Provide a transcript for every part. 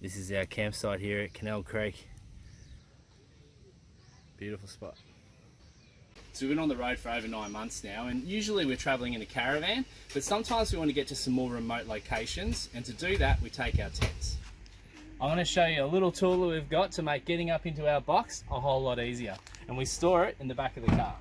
This is our campsite here at Canal Creek. Beautiful spot. So we've been on the road for over 9 months now, and usually we're travelling in a caravan, but sometimes we want to get to some more remote locations, and to do that we take our tents. I'm going to show you a little tool that we've got to make getting up into our box a whole lot easier, and we store it in the back of the car.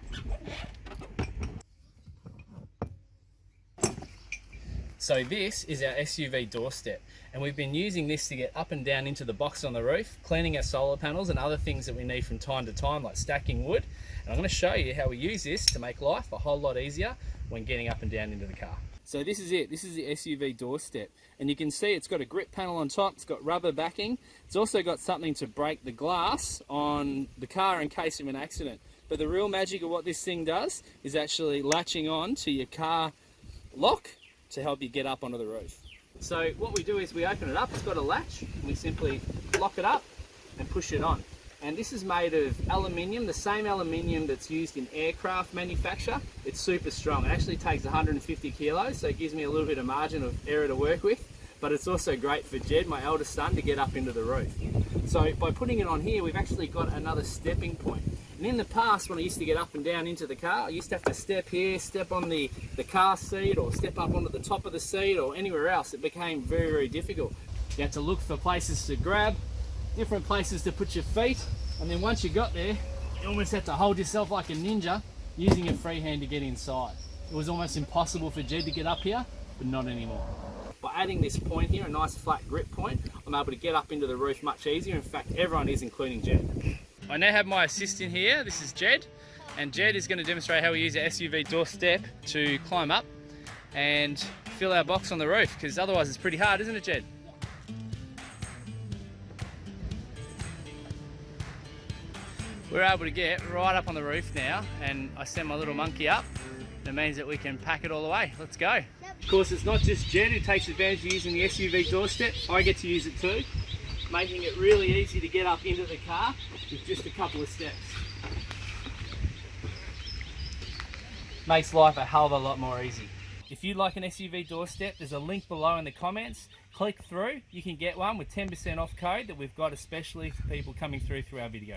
So this is our SUV Doorstep, and we've been using this to get up and down into the box on the roof, cleaning our solar panels and other things that we need from time to time, like stacking wood. And I'm going to show you how we use this to make life a whole lot easier when getting up and down into the car. So this is it. This is the SUV Doorstep, and you can see it's got a grip panel on top, it's got rubber backing, it's also got something to break the glass on the car in case of an accident. But the real magic of what this thing does is actually latching on to your car lock to help you get up onto the roof. So what we do is we open it up, it's got a latch, and we simply lock it up and push it on. And this is made of aluminium, the same aluminium that's used in aircraft manufacture. It's super strong. It actually takes 150 kilos, so it gives me a little bit of margin of error to work with, but it's also great for Jed, my eldest son, to get up into the roof. So by putting it on here, we've actually got another stepping point. And in the past, when I used to get up and down into the car, I used to have to step here, step on the car seat, or step up onto the top of the seat, or anywhere else. It became very, very difficult. You had to look for places to grab, different places to put your feet, and then once you got there, you almost had to hold yourself like a ninja, using your free hand to get inside. It was almost impossible for Jed to get up here, but not anymore. By adding this point here, a nice flat grip point, I'm able to get up into the roof much easier. In fact, everyone is, including Jed. I now have my assistant here, this is Jed, and Jed is going to demonstrate how we use our SUV Doorstep to climb up and fill our box on the roof, because otherwise it's pretty hard, isn't it, Jed? We're able to get right up on the roof now, and I send my little monkey up. That means that we can pack it all the way. Let's go. Yep. Of course, it's not just Jed who takes advantage of using the SUV Doorstep. I get to use it too, making it really easy to get up into the car with just a couple of steps. Makes life a hell of a lot more easy. If you'd like an SUV Doorstep, there's a link below in the comments. Click through, you can get one with 10% off code that we've got especially for people coming through our video.